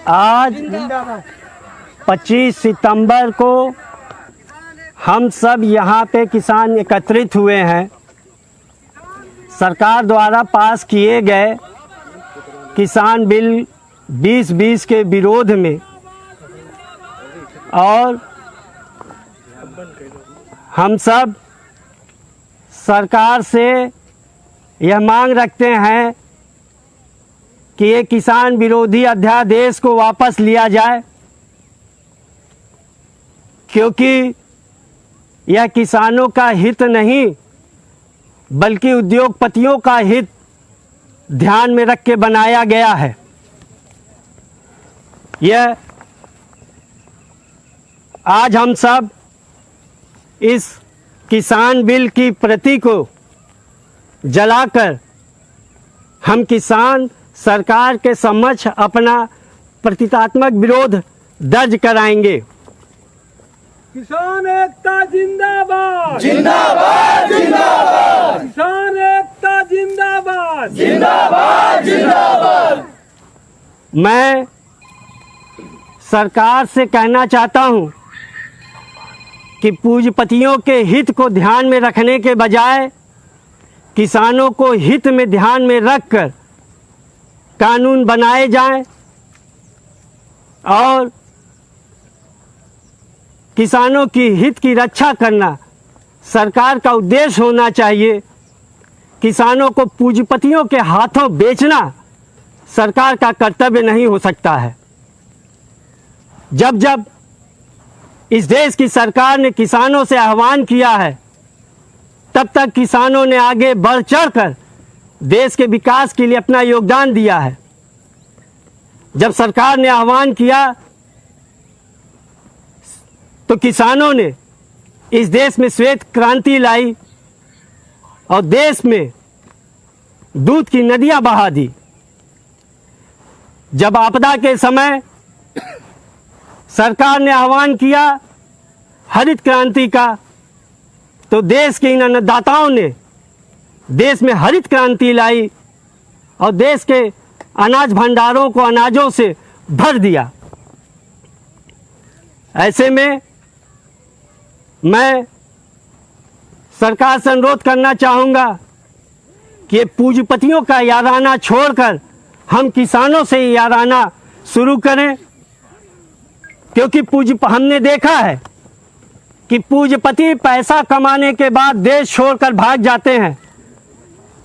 आज 25 सितंबर को हम सब यहाँ पे किसान एकत्रित हुए हैं सरकार द्वारा पास किए गए किसान बिल 2020 के विरोध में। और हम सब सरकार से यह मांग रखते हैं कि ये किसान विरोधी अध्यादेश को वापस लिया जाए, क्योंकि यह किसानों का हित नहीं बल्कि उद्योगपतियों का हित ध्यान में रख के बनाया गया है। यह आज हम सब इस किसान बिल की प्रति को जलाकर हम किसान सरकार के समक्ष अपना प्रतीकात्मक विरोध दर्ज कराएंगे। किसान एकता जिंदाबाद जिंदाबाद जिंदाबाद। किसान एकता जिंदाबाद जिंदाबाद जिंदाबाद। मैं सरकार से कहना चाहता हूं कि पूंजीपतियों के हित को ध्यान में रखने के बजाय किसानों को हित में ध्यान में रखकर कानून बनाए जाएं और किसानों की हित की रक्षा करना सरकार का उद्देश्य होना चाहिए। किसानों को पूंजीपतियों के हाथों बेचना सरकार का कर्तव्य नहीं हो सकता है। जब जब इस देश की सरकार ने किसानों से आह्वान किया है तब तक किसानों ने आगे बढ़ चढ़कर देश के विकास के लिए अपना योगदान दिया है। जब सरकार ने आह्वान किया तो किसानों ने इस देश में श्वेत क्रांति लाई और देश में दूध की नदियां बहा दी। जब आपदा के समय सरकार ने आह्वान किया हरित क्रांति का तो देश के इन अन्नदाताओं ने देश में हरित क्रांति लाई और देश के अनाज भंडारों को अनाजों से भर दिया। ऐसे में मैं सरकार से अनुरोध करना चाहूँगा कि पूंजीपतियों का याराना छोड़कर हम किसानों से याराना शुरू करें, क्योंकि हमने देखा है कि पूंजीपति पैसा कमाने के बाद देश छोड़कर भाग जाते हैं।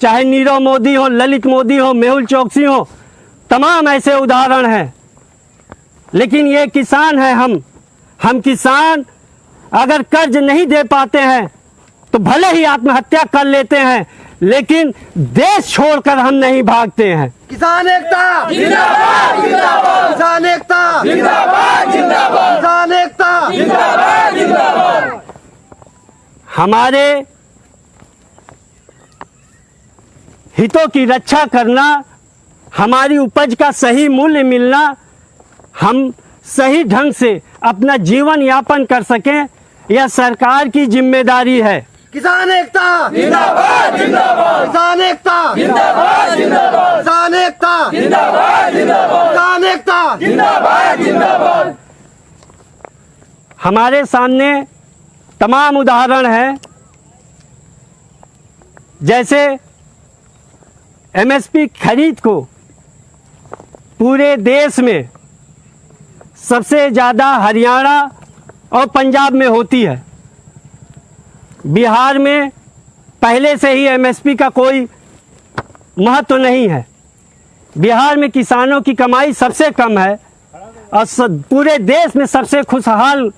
चाहे नीरव मोदी हो, ललित मोदी हो, मेहुल चोकसी हो, तमाम ऐसे उदाहरण हैं। लेकिन ये किसान है, हम किसान अगर कर्ज नहीं दे पाते हैं तो भले ही आत्महत्या कर लेते हैं, लेकिन देश छोड़कर हम नहीं भागते हैं। किसान एकता जिंदाबाद जिंदाबाद। किसान एकता जिंदाबाद जिंदाबाद। किसान एकता जिंदाबाद जिंदाबाद। हमारे हितों की रक्षा करना, हमारी उपज का सही मूल्य मिलना, हम सही ढंग से अपना जीवन यापन कर सकें, यह सरकार की जिम्मेदारी है। किसान एकता जिंदाबाद जिंदाबाद। किसान एकता जिंदाबाद जिंदाबाद। किसान एकता जिंदाबाद जिंदाबाद। किसान एकता जिंदाबाद जिंदाबाद। हमारे सामने तमाम उदाहरण हैं, जैसे एमएसपी खरीद को पूरे देश में सबसे ज़्यादा हरियाणा और पंजाब में होती है। बिहार में पहले से ही एमएसपी का कोई महत्व नहीं है। बिहार में किसानों की कमाई सबसे कम है और पूरे देश में सबसे खुशहाल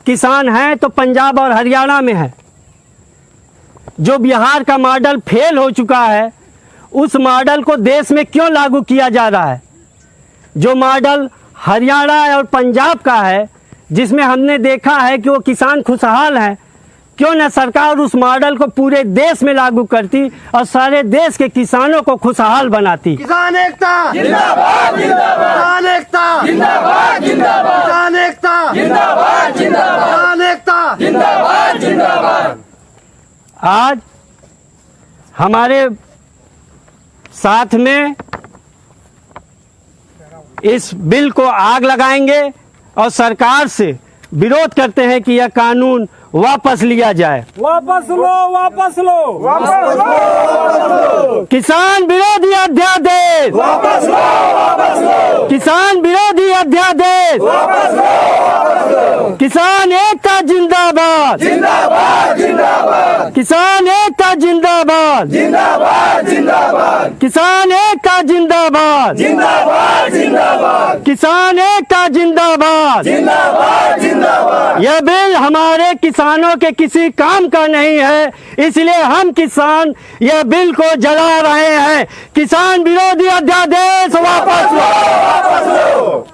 किसान हैं तो पंजाब और हरियाणा में है। जो बिहार का मॉडल फेल हो चुका है, उस मॉडल को देश में क्यों लागू किया जा रहा है? जो मॉडल हरियाणा और पंजाब का है, जिसमें हमने देखा है कि वो किसान खुशहाल हैं, क्यों न सरकार उस मॉडल को पूरे देश में लागू करती और सारे देश के किसानों को खुशहाल बनाती। किसान एकता जिंदाबाद जिंदाबाद। किसान एकता जिंदाबाद जिंदाबाद। किसान एकता जिंदाबाद जिंदाबाद। किसान एकता जिंदाबाद जिंदाबाद। आज हमारे साथ में इस बिल को आग लगाएंगे और सरकार से विरोध करते हैं कि यह कानून वापस लिया जाए। वापस लो, वापस लो, वापस लो। किसान विरोधी अध्यादेश वापस लो, वापस लो, किसान विरोधी अध्यादेश वापस लो, वापस लो। किसान एकता जिंदाबाद जिंदाबाद, जिंदाबाद, किसान एकता जिंदाबाद जिंदाबाद, जिंदाबाद, किसान एकता जिंदाबाद जिंदाबाद, जिंदाबाद, किसान एकता जिंदाबाद। जिंदाबाद, जिंदाबाद। यह बिल हमारे किसानों के किसी काम का नहीं है, इसलिए हम किसान यह बिल को जला रहे हैं। किसान विरोधी अध्यादेश वापस लो, वापस लो।